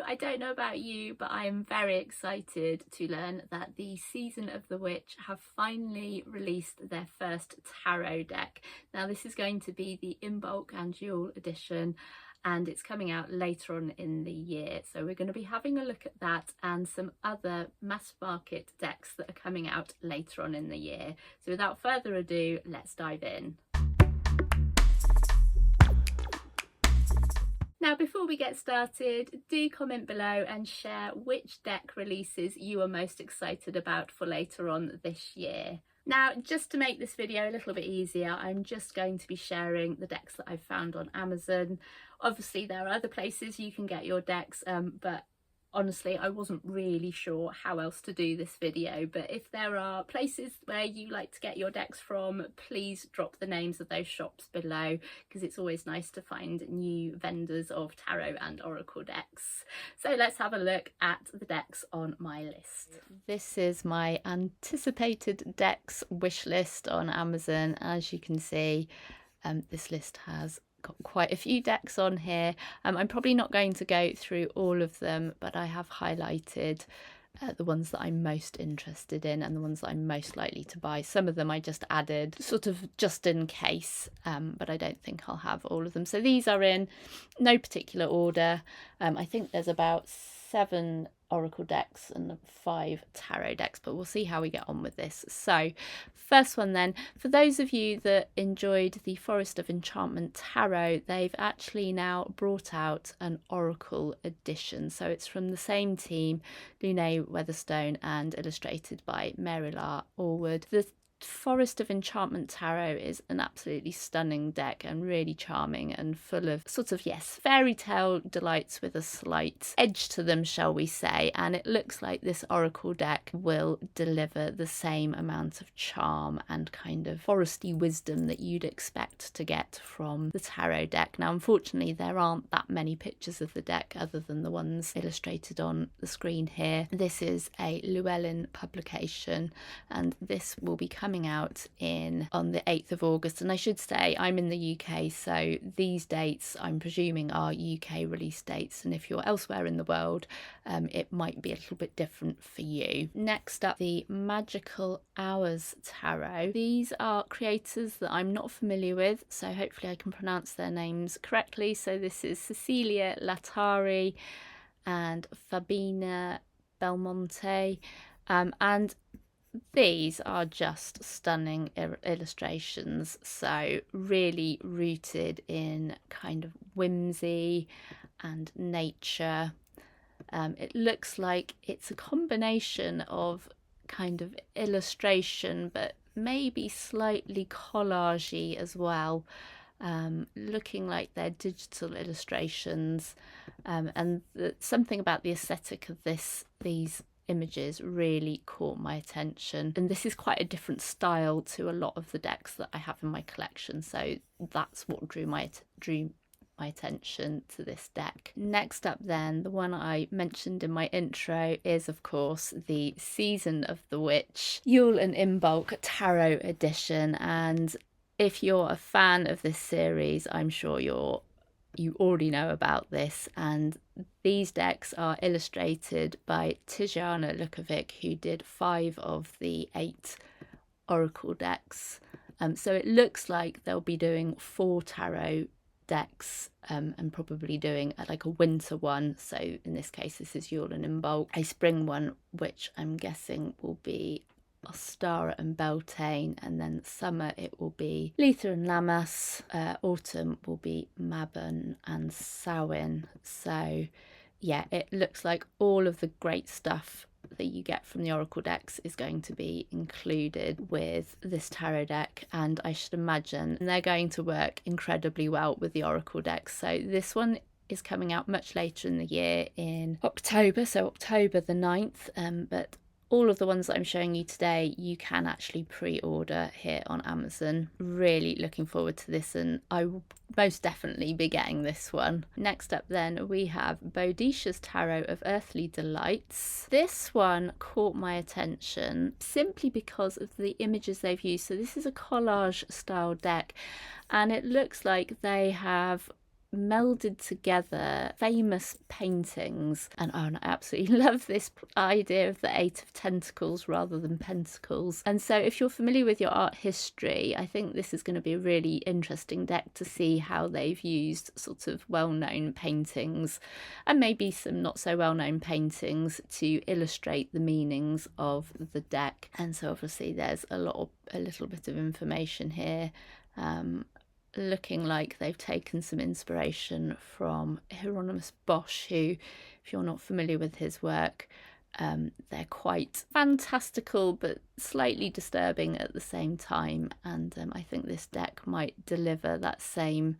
I don't know about you, but I am very excited to learn that the Season of the Witch have finally released their first tarot deck. Now this is going to be the Imbolc and Yule edition, and it's coming out later on in the year. So we're going to be having a look at that and some other mass market decks that are coming out later on in the year. So without further ado, let's dive in. Now, before we get started, do comment below and share which deck releases you are most excited about for later on this year. Now, just to make this video a little bit easier, I'm just going to be sharing the decks that I've found on Amazon. Obviously, there are other places you can get your decks, but honestly, I wasn't really sure how else to do this video. But if there are places where you like to get your decks from, please drop the names of those shops below, because it's always nice to find new vendors of tarot and oracle decks. So let's have a look at the decks on my list. This is my anticipated decks wish list on Amazon. As you can see, this list has got quite a few decks on here. I'm probably not going to go through all of them, but I have highlighted the ones that I'm most interested in and the ones that I'm most likely to buy. Some of them I just added sort of just in case, but I don't think I'll have all of them. So these are in no particular order. I think there's about 7 oracle decks and 5 tarot decks, but we'll see how we get on with this. So first one then, for those of you that enjoyed the Forest of Enchantment tarot, they've actually now brought out an oracle edition. So it's from the same team, Lune Weatherstone, and illustrated by Mary-La Allwood. The Forest of Enchantment tarot is an absolutely stunning deck and really charming and full of sort of, yes, fairy tale delights with a slight edge to them, shall we say, and it looks like this oracle deck will deliver the same amount of charm and kind of foresty wisdom that you'd expect to get from the tarot deck. Now unfortunately there aren't that many pictures of the deck other than the ones illustrated on the screen here. This is a Llewellyn publication and this will be coming out on the 8th of August, and I should say I'm in the UK, so these dates I'm presuming are UK release dates, and if you're elsewhere in the world it might be a little bit different for you. Next up, the Magical Hours tarot. These are creators that I'm not familiar with, so hopefully I can pronounce their names correctly. So this is Cecilia Latari and Fabina Belmonte, and these are just stunning illustrations, so really rooted in kind of whimsy and nature. It looks like it's a combination of kind of illustration but maybe slightly collagey as well, looking like they're digital illustrations, and something about the aesthetic of these images really caught my attention, and this is quite a different style to a lot of the decks that I have in my collection, so that's what drew my attention to this deck. Next up then, the one I mentioned in my intro is of course the Season of the Witch Yule and Imbolc Tarot Edition, and if you're a fan of this series, I'm sure you already know about this, and these decks are illustrated by Tijana Lukovic, who did 5 of the 8 oracle decks. So it looks like they'll be doing 4 tarot decks, and probably doing like a winter one. So in this case this is Yule and Imbolc, a spring one which I'm guessing will be Ostara and Beltane, and then summer it will be Letha and Lammas, autumn will be Mabon and Samhain. So yeah, it looks like all of the great stuff that you get from the oracle decks is going to be included with this tarot deck, and I should imagine they're going to work incredibly well with the oracle decks. So this one is coming out much later in the year, in October, so October the 9th, but all of the ones that I'm showing you today you can actually pre-order here on Amazon. Really looking forward to this, and I will most definitely be getting this one. Next up then we have Boadicia's Tarot of Earthly Delights. This one caught my attention simply because of the images they've used. So this is a collage style deck, and it looks like they have melded together famous paintings, and I absolutely love this idea of the 8 of Pentacles rather than Pentacles. And so if you're familiar with your art history, I think this is going to be a really interesting deck to see how they've used sort of well-known paintings and maybe some not so well-known paintings to illustrate the meanings of the deck. And so obviously there's a little bit of information here, looking like they've taken some inspiration from Hieronymus Bosch, who, if you're not familiar with his work, they're quite fantastical but slightly disturbing at the same time, and I think this deck might deliver that same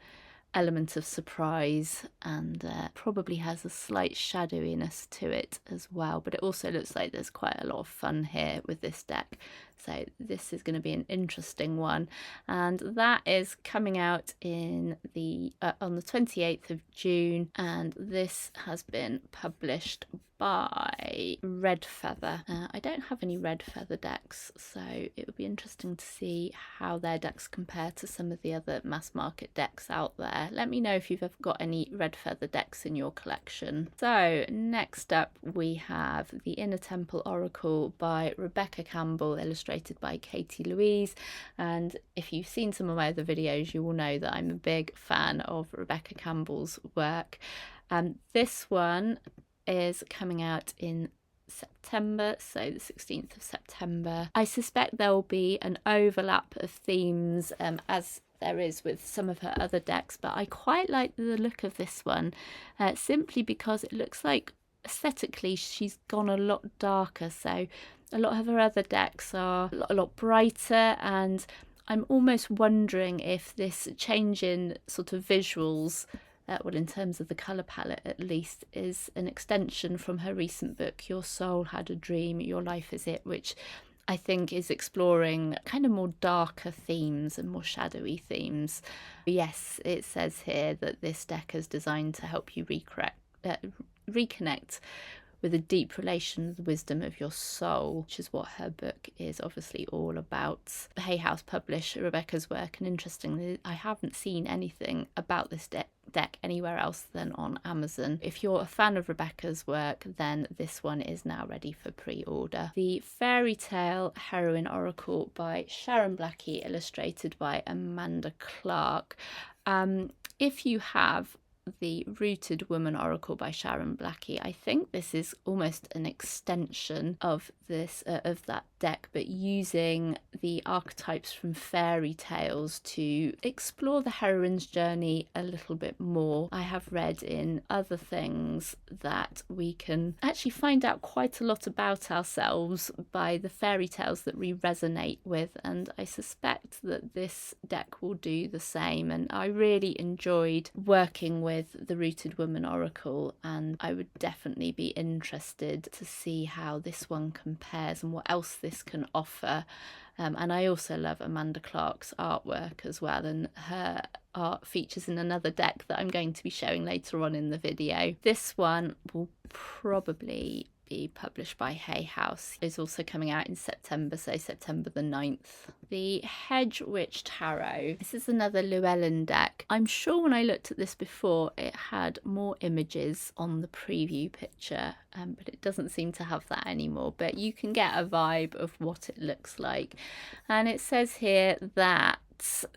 element of surprise, and probably has a slight shadowiness to it as well, but it also looks like there's quite a lot of fun here with this deck. So this is going to be an interesting one, and that is coming out in the on the 28th of June, and this has been published by Red Feather. I don't have any Red Feather decks, so it would be interesting to see how their decks compare to some of the other mass market decks out there. Let me know if you've ever got any Red Feather decks in your collection. So next up we have The Inner Temple Oracle by Rebecca Campbell, illustrated by Katie Louise, and if you've seen some of my other videos you will know that I'm a big fan of Rebecca Campbell's work. This one is coming out in September, so the 16th of September. I suspect there will be an overlap of themes as there is with some of her other decks, but I quite like the look of this one simply because it looks like aesthetically she's gone a lot darker. So a lot of her other decks are a lot brighter, and I'm almost wondering if this change in sort of visuals, well, in terms of the colour palette at least, is an extension from her recent book, Your Soul Had a Dream, Your Life Is It, which I think is exploring kind of more darker themes and more shadowy themes. Yes, it says here that this deck is designed to help you reconnect with a deep relation with the wisdom of your soul, which is what her book is obviously all about. Hay House published Rebecca's work, and interestingly, I haven't seen anything about this deck anywhere else than on Amazon. If you're a fan of Rebecca's work, then this one is now ready for pre-order. The Fairy Tale Heroine Oracle by Sharon Blackie, illustrated by Amanda Clark. If you have the Rooted Woman Oracle by Sharon Blackie, I think this is almost an extension of this of that deck, but using the archetypes from fairy tales to explore the heroine's journey a little bit more. I have read in other things that we can actually find out quite a lot about ourselves by the fairy tales that we resonate with, and I suspect that this deck will do the same. And I really enjoyed working with the Rooted Woman Oracle, and I would definitely be interested to see how this one compares and what else this can offer. And I also love Amanda Clark's artwork as well, and her art features in another deck that I'm going to be showing later on in the video. This one will probably be published by Hay House. It's also coming out in September, so September the 9th. The Hedge Witch Tarot. This is another Llewellyn deck. I'm sure when I looked at this before it had more images on the preview picture, but it doesn't seem to have that anymore, but you can get a vibe of what it looks like. And it says here that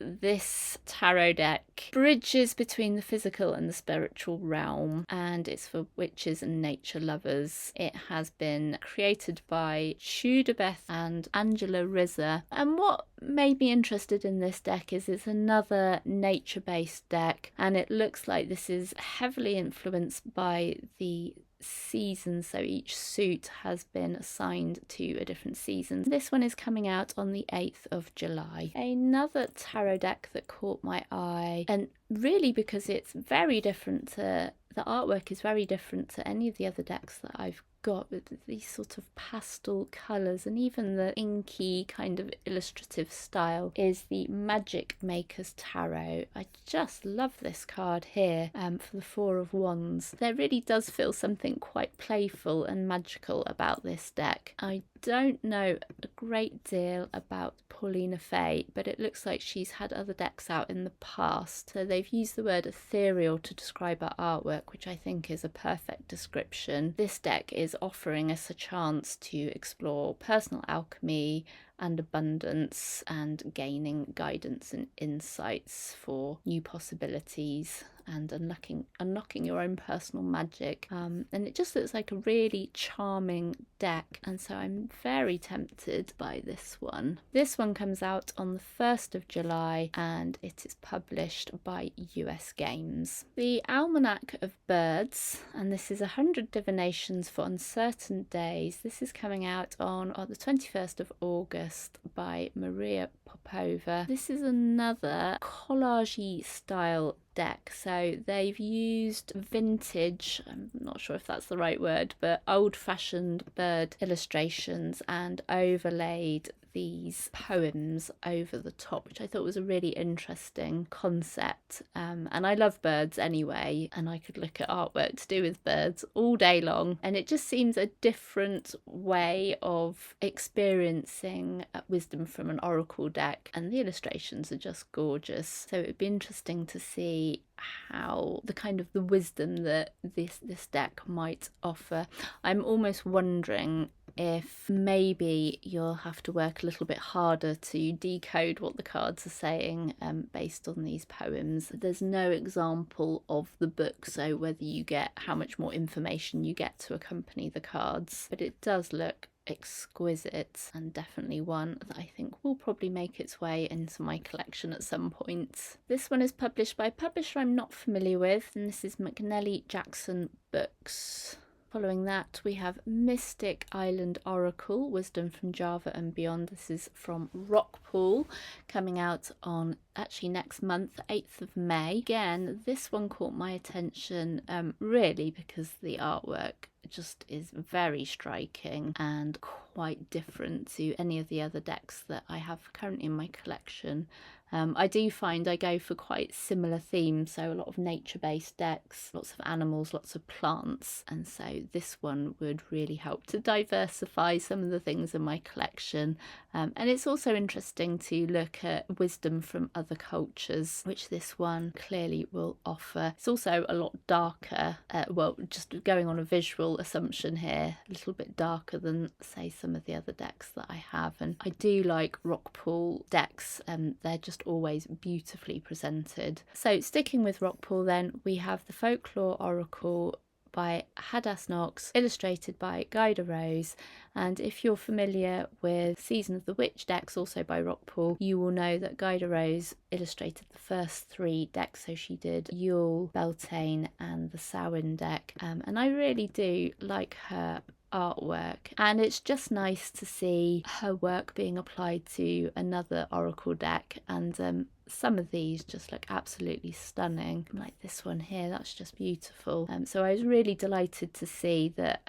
this tarot deck bridges between the physical and the spiritual realm, and it's for witches and nature lovers. It has been created by Chudabeth and Angela Rizza, and what made me interested in this deck is it's another nature-based deck, and it looks like this is heavily influenced by the seasons, so each suit has been assigned to a different season. This one is coming out on the 8th of July. Another tarot deck that caught my eye, and really because it's very different to the artwork is very different to any of the other decks that I've got with these sort of pastel colours and even the inky kind of illustrative style is the Magic Maker's Tarot. I just love this card here for the Four of Wands. There really does feel something quite playful and magical about this deck. I don't know a great deal about Paulina Fay, but it looks like she's had other decks out in the past. So they've used the word ethereal to describe her artwork, which I think is a perfect description. This deck is offering us a chance to explore personal alchemy and abundance and gaining guidance and insights for new possibilities and unlocking your own personal magic. And it just looks like a really charming deck, and so I'm very tempted by this one. This one comes out on the 1st of July and it is published by US Games. The Almanac of Birds, and this is 100 divinations for uncertain days. This is coming out on the 21st of August by Maria Popova. This is another collage-y style deck, so they've used vintage, I'm not sure if that's the right word, but old-fashioned bird illustrations and overlaid these poems over the top, which I thought was a really interesting concept. And I love birds anyway, and I could look at artwork to do with birds all day long, and it just seems a different way of experiencing wisdom from an oracle deck, and the illustrations are just gorgeous. So it would be interesting to see how the kind of the wisdom that this deck might offer. I'm almost wondering if maybe you'll have to work a little bit harder to decode what the cards are saying based on these poems. There's no example of the book, so whether you get how much more information you get to accompany the cards, but it does look exquisite and definitely one that I think will probably make its way into my collection at some point. This one is published by a publisher I'm not familiar with, and this is McNelly Jackson Books. Following that, we have Mystic Island Oracle, Wisdom from Java and Beyond. This is from Rockpool, coming out on actually next month, 8th of May. Again, this one caught my attention really because the artwork just is very striking and quite different to any of the other decks that I have currently in my collection. I do find I go for quite similar themes, so a lot of nature-based decks, lots of animals, lots of plants, and so this one would really help to diversify some of the things in my collection. And it's also interesting to look at wisdom from other cultures, which this one clearly will offer. It's also a lot darker, well, just going on a visual assumption here, a little bit darker than, say, some of the other decks that I have. And I do like Rockpool decks, they're just always beautifully presented. So sticking with Rockpool then, we have the Folklore Oracle by Hadass Knox, illustrated by Guida Rose. And if you're familiar with Season of the Witch decks, also by Rockpool, you will know that Guida Rose illustrated the first 3 decks. So she did Yule, Beltane and the Samhain deck. And I really do like her artwork, and it's just nice to see her work being applied to another oracle deck, and some of these just look absolutely stunning, like this one here, that's just beautiful. So I was really delighted to see that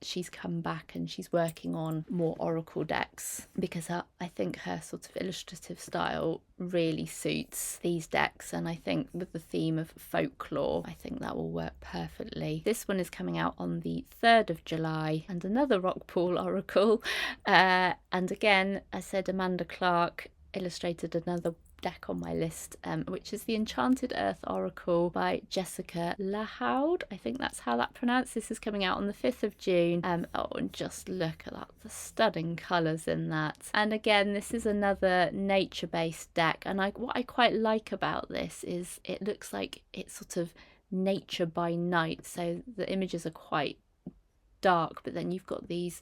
she's come back and she's working on more oracle decks, because I think her sort of illustrative style really suits these decks, and I think with the theme of folklore, I think that will work perfectly. This one is coming out on the 3rd of July, and another Rockpool oracle, and again, I said Amanda Clark illustrated another deck on my list, which is the Enchanted Earth Oracle by Jessica Lahoud. I think that's how that pronounced. This is coming out on the 5th of June. Oh, and just look at that, the stunning colours in that. And again, this is another nature-based deck, and what I quite like about this is it looks like it's sort of nature by night, so the images are quite dark, but then you've got these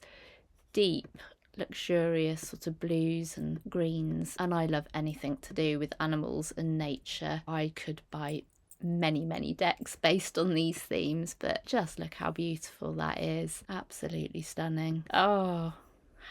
deep luxurious sort of blues and greens, and I love anything to do with animals and nature. I could buy many decks based on these themes, but just look how beautiful that is. Absolutely stunning. Oh,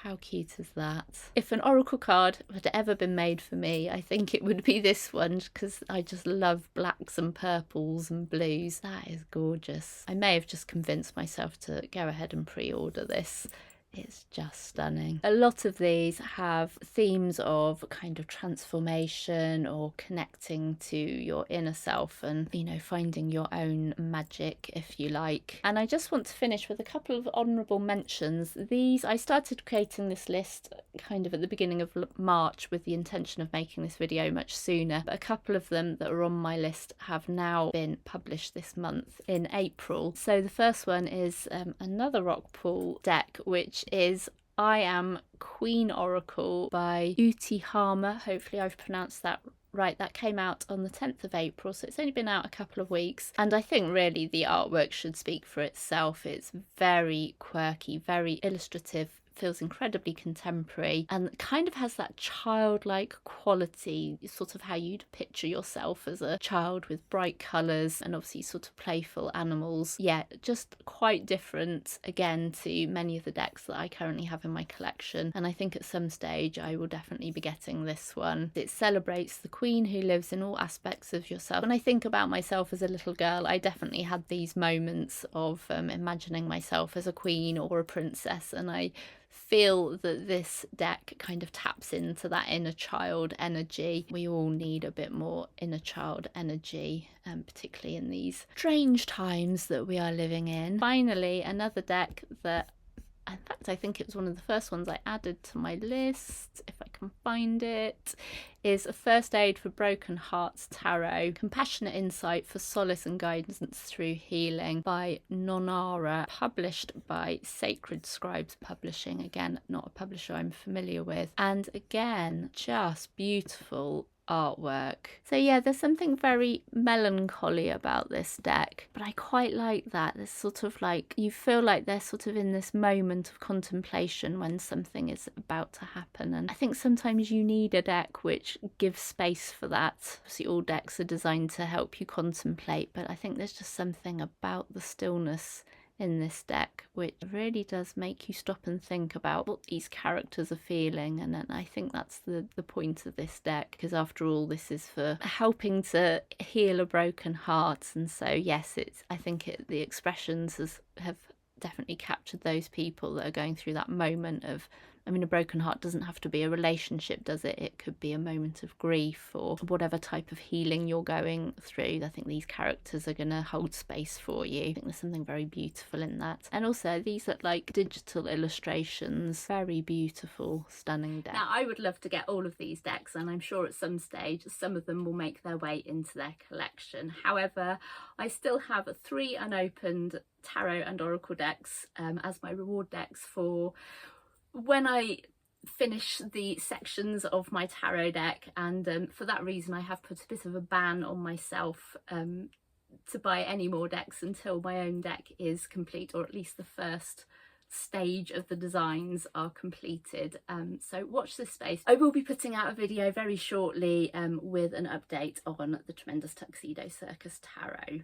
How cute is that? If an oracle card had ever been made for me, I think it would be this one, because I just love blacks and purples and blues. That is gorgeous. I may have just convinced myself to go ahead and pre-order this. It's just stunning. A lot of these have themes of kind of transformation or connecting to your inner self and, you know, finding your own magic, if you like. And I just want to finish with a couple of honourable mentions. These, I started creating this list kind of at the beginning of March with the intention of making this video much sooner. But a couple of them that are on my list have now been published this month in April. So the first one is another Rockpool deck, which is I Am Queen Oracle by Uti Harmer. Hopefully I've pronounced that right. That came out on the 10th of April, so it's only been out a couple of weeks. And I think really the artwork should speak for itself. It's very quirky, very illustrative, feels incredibly contemporary, and kind of has that childlike quality, sort of how you'd picture yourself as a child, with bright colours and obviously sort of playful animals. Yeah, just quite different again to many of the decks that I currently have in my collection, and I think at some stage I will definitely be getting this one. It celebrates the queen who lives in all aspects of yourself. When I think about myself as a little girl, I definitely had these moments of imagining myself as a queen or a princess, and I feel that this deck kind of taps into that inner child energy. We all need a bit more inner child energy, particularly in these strange times that we are living in. Finally, another deck that, in fact, I think it was one of the first ones I added to my list, if I can find it, is A First Aid for Broken Hearts Tarot, Compassionate Insight for Solace and Guidance Through Healing by Nonara, published by Sacred Scribes Publishing. Again, not a publisher I'm familiar with. And again, just beautiful artwork. So yeah, there's something very melancholy about this deck, but I quite like that. There's sort of like, you feel like they're sort of in this moment of contemplation when something is about to happen, and I think sometimes you need a deck which gives space for that. Obviously all decks are designed to help you contemplate, but I think there's just something about the stillness in this deck which really does make you stop and think about what these characters are feeling. And I think that's the point of this deck, because after all, this is for helping to heal a broken heart. And so yes, I think the expressions have definitely captured those people that are going through that moment of, I mean, a broken heart doesn't have to be a relationship, does it? It could be a moment of grief or whatever type of healing you're going through. I think these characters are going to hold space for you. I think there's something very beautiful in that. And also these are like digital illustrations, very beautiful, stunning decks. Now, I would love to get all of these decks, and I'm sure at some stage some of them will make their way into their collection. However, I still have 3 unopened tarot and oracle decks as my reward decks for when I finish the sections of my tarot deck, and for that reason I have put a bit of a ban on myself to buy any more decks until my own deck is complete, or at least the first stage of the designs are completed. So watch this space. I will be putting out a video very shortly with an update on the Tremendous Tuxedo Circus Tarot.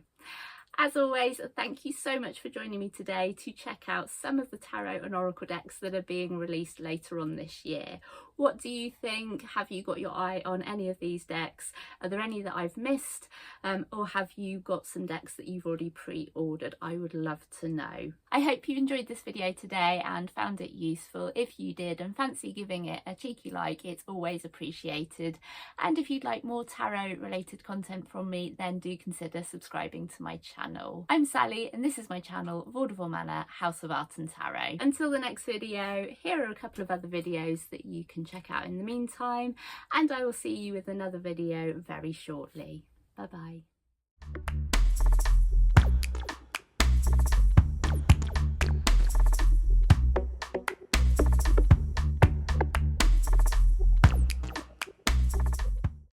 As always, thank you so much for joining me today to check out some of the tarot and oracle decks that are being released later on this year. What do you think? Have you got your eye on any of these decks? Are there any that I've missed? Or have you got some decks that you've already pre-ordered? I would love to know. I hope you enjoyed this video today and found it useful. If you did and fancy giving it a cheeky like, it's always appreciated. And if you'd like more tarot related content from me, then do consider subscribing to my channel. I'm Sally and this is my channel, Vaudeville Manor, House of Art and Tarot. Until the next video, here are a couple of other videos that you can check out in the meantime, and I will see you with another video very shortly. Bye bye.